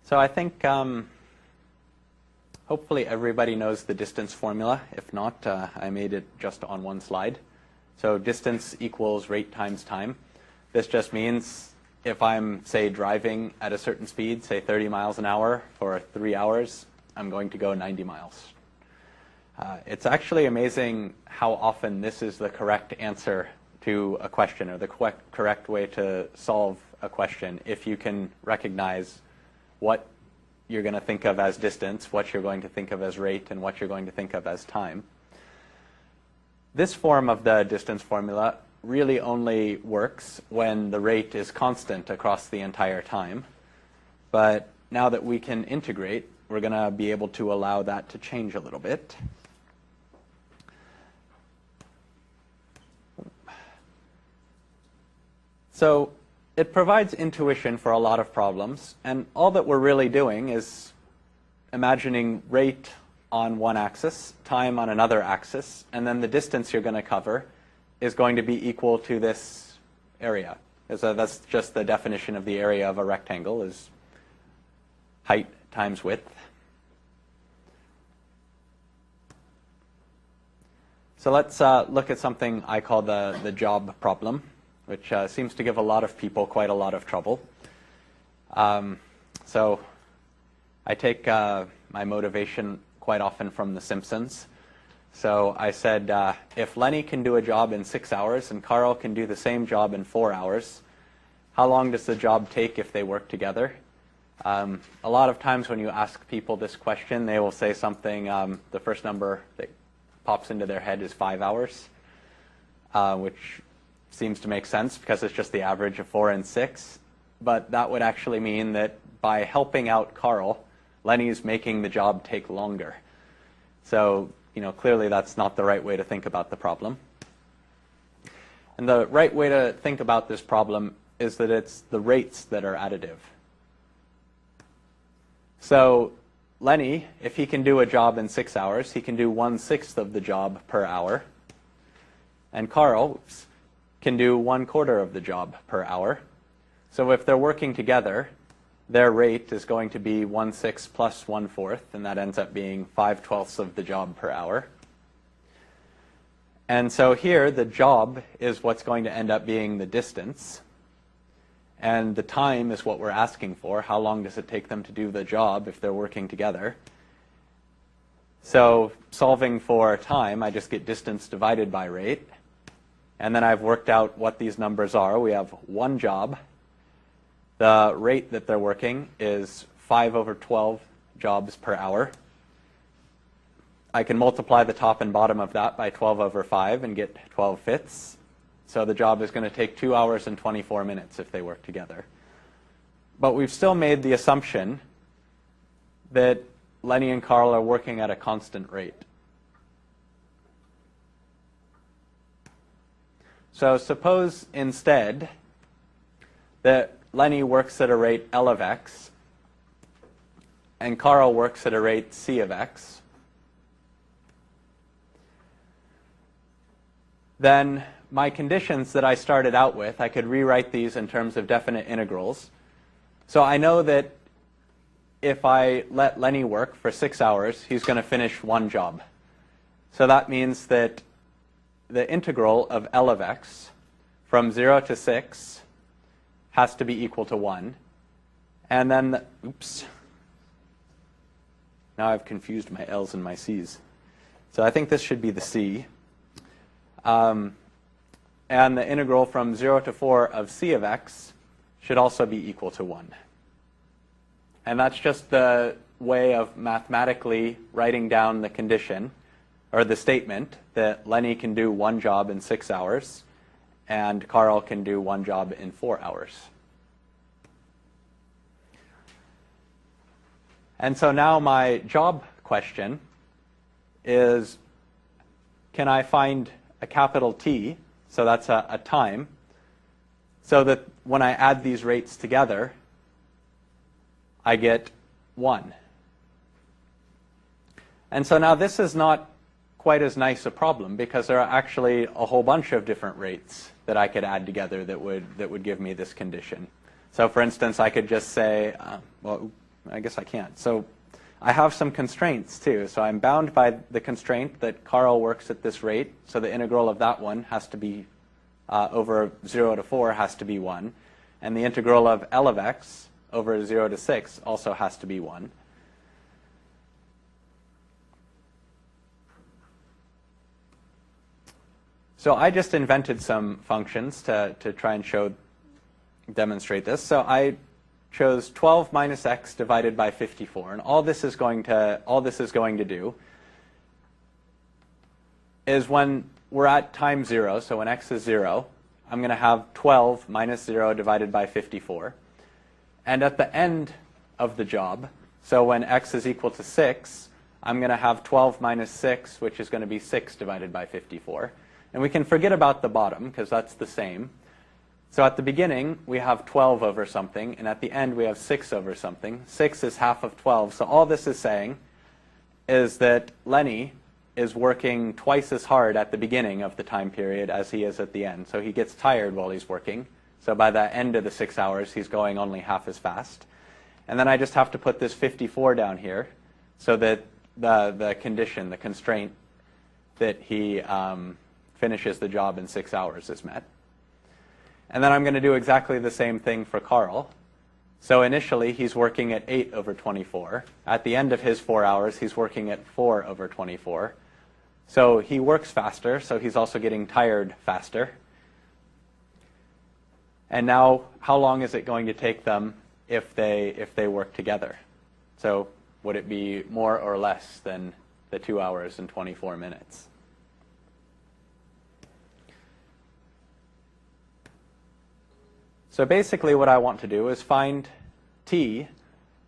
So I think hopefully everybody knows the distance formula. If not, I made it just on one slide. So distance equals rate times time. This just means if I'm, say, driving at a certain speed, say 30 miles an hour for 3 hours, I'm going to go 90 miles. It's actually amazing how often this is the correct answer to a question, or the correct way to solve a question, if you can recognize what you're going to think of as distance, what you're going to think of as rate, and what you're going to think of as time. This form of the distance formula really only works when the rate is constant across the entire time. But now that we can integrate, we're going to be able to allow that to change a little bit. So it provides intuition for a lot of problems, and all that we're really doing is imagining rate on one axis, time on another axis, and then the distance you're going to cover is going to be equal to this area. So that's just the definition of the area of a rectangle, is height times width. So let's look at something I call the job problem, which seems to give a lot of people quite a lot of trouble. So I take my motivation quite often from The Simpsons. So I said, if Lenny can do a job in 6 hours and Carl can do the same job in 4 hours, how long does the job take if they work together? A lot of times when you ask people this question, they will say something, the first number that pops into their head is 5 hours, which seems to make sense because it's just the average of 4 and 6. But that would actually mean that by helping out Carl, Lenny's making the job take longer. So, clearly that's not the right way to think about the problem. And the right way to think about this problem is that it's the rates that are additive. So Lenny, if he can do a job in 6 hours, he can do 1/6 of the job per hour. And Carl can do 1/4 of the job per hour. So if they're working together, their rate is going to be 1/6 plus 1/4, and that ends up being 5/12 of the job per hour. And so here, the job is what's going to end up being the distance, and the time is what we're asking for. How long does it take them to do the job if they're working together? So solving for time, I just get distance divided by rate, and then I've worked out what these numbers are. We have one job. The rate that they're working is 5/12 jobs per hour. I can multiply the top and bottom of that by 12/5 and get 12/5. So the job is going to take 2 hours and 24 minutes if they work together. But we've still made the assumption that Lenny and Carl are working at a constant rate. So suppose instead that Lenny works at a rate L of x, and Carl works at a rate C of x. Then my conditions that I started out with, I could rewrite these in terms of definite integrals. So I know that if I let Lenny work for 6 hours, he's going to finish one job. So that means that the integral of L of x from 0 to 6 has to be equal to 1. And then, now I've confused my L's and my C's. So I think this should be the C. And the integral from 0 to 4 of C of x should also be equal to 1. And that's just the way of mathematically writing down the condition, or the statement, that Lenny can do one job in 6 hours, and Carl can do one job in 4 hours. And so now my job question is, can I find a capital T, so that's a time, so that when I add these rates together, I get 1. And so now this is not quite as nice a problem, because there are actually a whole bunch of different rates that I could add together that would give me this condition. So for instance, I could just say, well, I guess I can't. So I have some constraints too. So I'm bound by the constraint that Carl works at this rate. So the integral of that one has to be over 0 to 4 has to be 1. And the integral of L of x over 0 to 6 also has to be 1. So I just invented some functions to try and demonstrate this. So I chose 12 minus x divided by 54, and all this is going to do is when we're at time 0, so when x is 0, I'm going to have 12 minus 0 divided by 54. And at the end of the job, so when x is equal to 6, I'm going to have 12 minus 6, which is going to be 6 divided by 54. And we can forget about the bottom, because that's the same. So at the beginning, we have 12 over something, and at the end, we have 6 over something. 6 is half of 12. So all this is saying is that Lenny is working twice as hard at the beginning of the time period as he is at the end. So he gets tired while he's working. So by the end of the 6 hours, he's going only half as fast. And then I just have to put this 54 down here so that the condition, the constraint that he finishes the job in 6 hours is met. And then I'm going to do exactly the same thing for Carl. So initially, he's working at 8 over 24. At the end of his 4 hours, he's working at 4 over 24. So he works faster, so he's also getting tired faster. And now, how long is it going to take them if they work together? So would it be more or less than the 2 hours and 24 minutes? So basically what I want to do is find t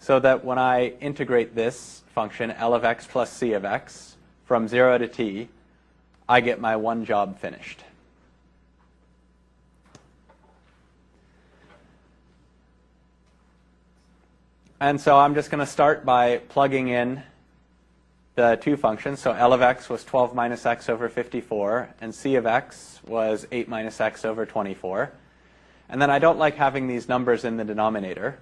so that when I integrate this function, L of x plus c of x, from 0 to t, I get my one job finished. And so I'm just going to start by plugging in the two functions. So L of x was 12 minus x over 54, and c of x was 8 minus x over 24. And then I don't like having these numbers in the denominator.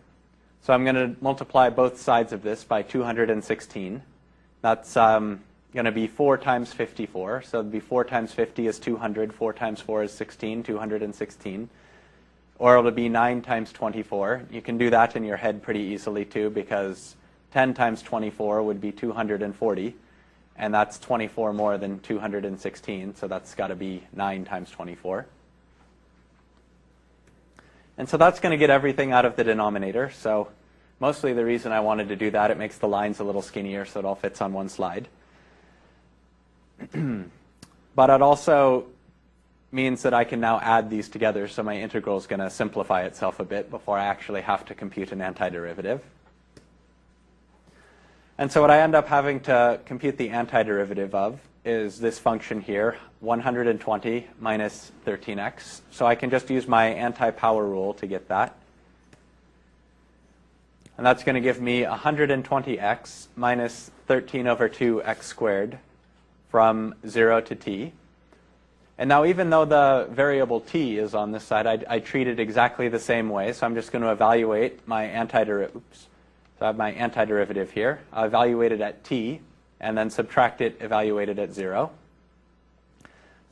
So I'm going to multiply both sides of this by 216. That's going to be 4 times 54. So it'll be 4 times 50 is 200. 4 times 4 is 16, 216. Or it'll be 9 times 24. You can do that in your head pretty easily, too, because 10 times 24 would be 240. And that's 24 more than 216. So that's got to be 9 times 24. And so that's going to get everything out of the denominator. So mostly the reason I wanted to do that, it makes the lines a little skinnier so it all fits on one slide. But it also means that I can now add these together, so my integral is going to simplify itself a bit before I actually have to compute an antiderivative. And so what I end up having to compute the antiderivative of is this function here, 120 minus 13x. So I can just use my anti-power rule to get that. And that's going to give me 120x minus 13 over 2x squared from 0 to t. And now even though the variable t is on this side, I treat it exactly the same way. So I'm just going to evaluate my antiderivative. So I have my antiderivative here. I'll evaluate it at t, and then subtract it evaluated at 0.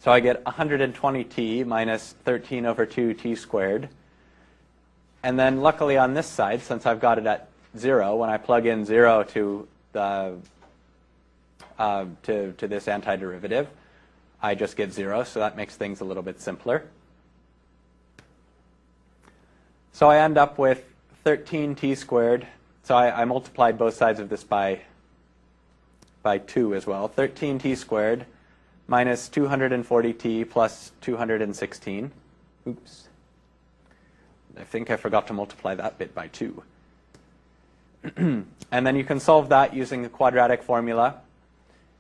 So I get 120t minus 13 over 2t squared. And then luckily on this side, since I've got it at 0, when I plug in 0 to this antiderivative, I just get 0, so that makes things a little bit simpler. So I end up with 13t squared. So I multiplied both sides of this by 2 as well. 13t squared minus 240t plus 216. Oops. I think I forgot to multiply that bit by 2. And then you can solve that using the quadratic formula.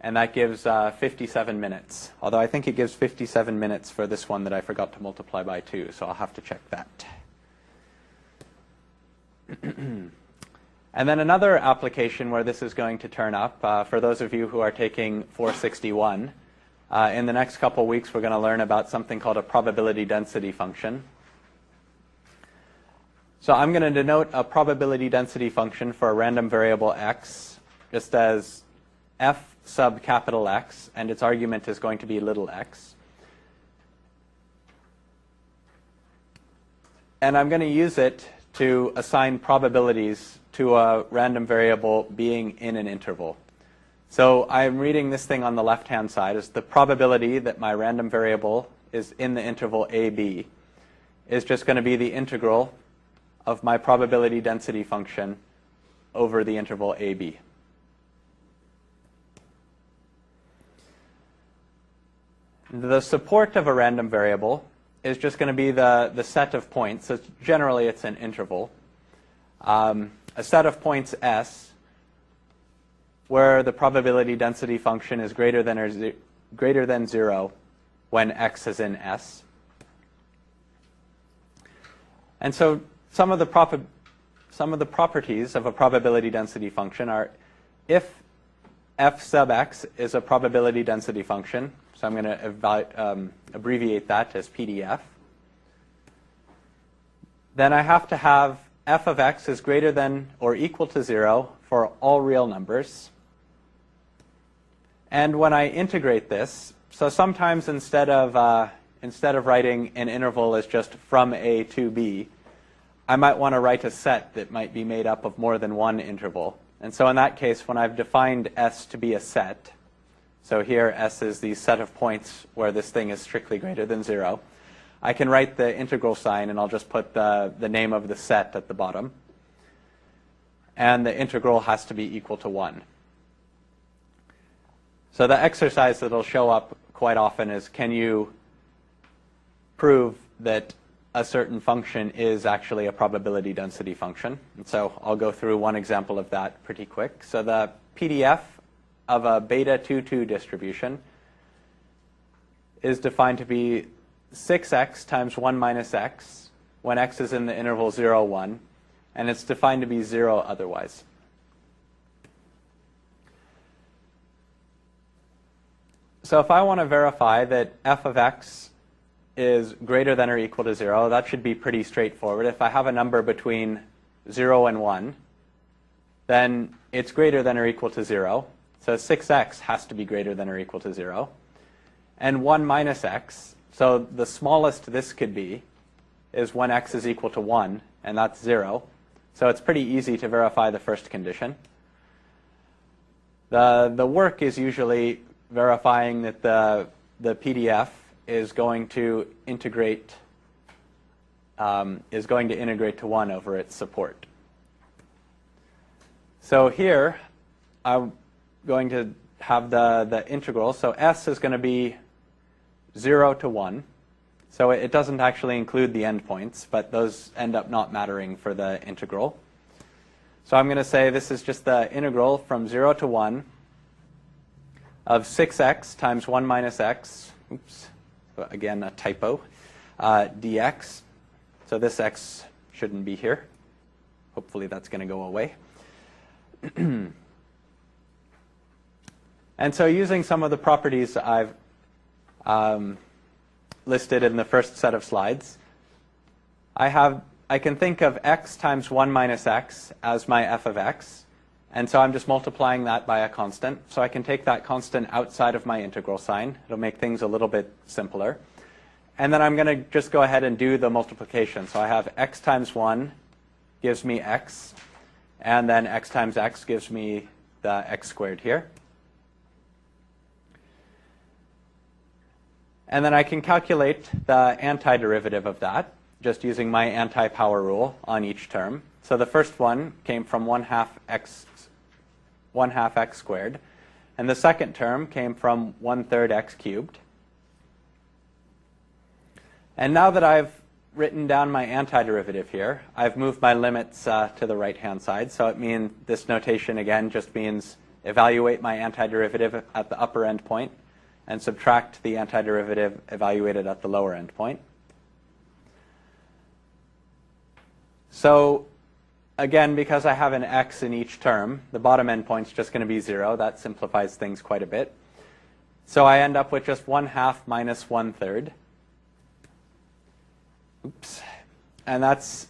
And that gives 57 minutes. Although I think it gives 57 minutes for this one that I forgot to multiply by 2. So I'll have to check that. And then another application where this is going to turn up, for those of you who are taking 461, in the next couple weeks we're going to learn about something called a probability density function. So I'm going to denote a probability density function for a random variable x just as f sub capital X, and its argument is going to be little x. And I'm going to use it to assign probabilities to a random variable being in an interval. So I'm reading this thing on the left-hand side as the probability that my random variable is in the interval AB is just going to be the integral of my probability density function over the interval AB. The support of a random variable is just going to be the set of points. So generally, it's an interval. A set of points S where the probability density function is greater than 0 when x is in S. And so some of the properties of a probability density function are if f sub x is a probability density function, so I'm going to abbreviate that as PDF, then I have to have f of x is greater than or equal to 0 for all real numbers. And when I integrate this, so sometimes instead of writing an interval as just from A to B, I might want to write a set that might be made up of more than one interval. And so in that case, when I've defined S to be a set, so here S is the set of points where this thing is strictly greater than 0, I can write the integral sign, and I'll just put the name of the set at the bottom. And the integral has to be equal to 1. So the exercise that will show up quite often is, can you prove that a certain function is actually a probability density function? And so I'll go through one example of that pretty quick. So the PDF of a beta 2-2 distribution is defined to be 6x times 1 minus x when x is in the interval 0, 1, and it's defined to be 0 otherwise. So if I want to verify that f of x is greater than or equal to 0, that should be pretty straightforward. If I have a number between 0 and 1, then it's greater than or equal to 0. So 6x has to be greater than or equal to 0. And 1 minus x, so the smallest this could be, is when x is equal to 1, and that's 0. So it's pretty easy to verify the first condition. The work is usually verifying that the PDF is going to integrate to 1 over its support. So here I'm going to have the integral. So S is going to be 0 to 1. So it doesn't actually include the endpoints, but those end up not mattering for the integral. So I'm going to say this is just the integral from 0 to 1 of 6x times 1 minus x, oops, again a typo, dx. So this x shouldn't be here. Hopefully that's going to go away. And so using some of the properties I've listed in the first set of slides, I can think of x times 1 minus x as my f of x. And so I'm just multiplying that by a constant. So I can take that constant outside of my integral sign. It'll make things a little bit simpler. And then I'm going to just go ahead and do the multiplication. So I have x times 1 gives me x. And then x times x gives me the x squared here. And then I can calculate the antiderivative of that, just using my anti-power rule on each term. So the first one came from 1/2 x squared. And the second term came from 1/3 x cubed. And now that I've written down my antiderivative here, I've moved my limits to the right-hand side. So it means this notation, again, just means evaluate my antiderivative at the upper end point and subtract the antiderivative evaluated at the lower end point. So again, because I have an x in each term, the bottom end point is just going to be 0. That simplifies things quite a bit. So I end up with just 1/2 minus 1/3. Oops. And that's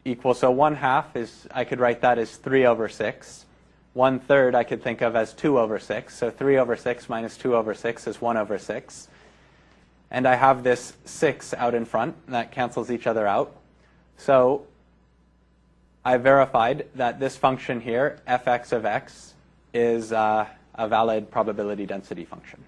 equals, so 1/2 is, I could write that as 3 over 6. 1/3 I could think of as 2 over 6. So 3 over 6 minus 2 over 6 is 1 over 6. And I have this 6 out in front, and that cancels each other out. So I verified that this function here, fx of x, is a valid probability density function.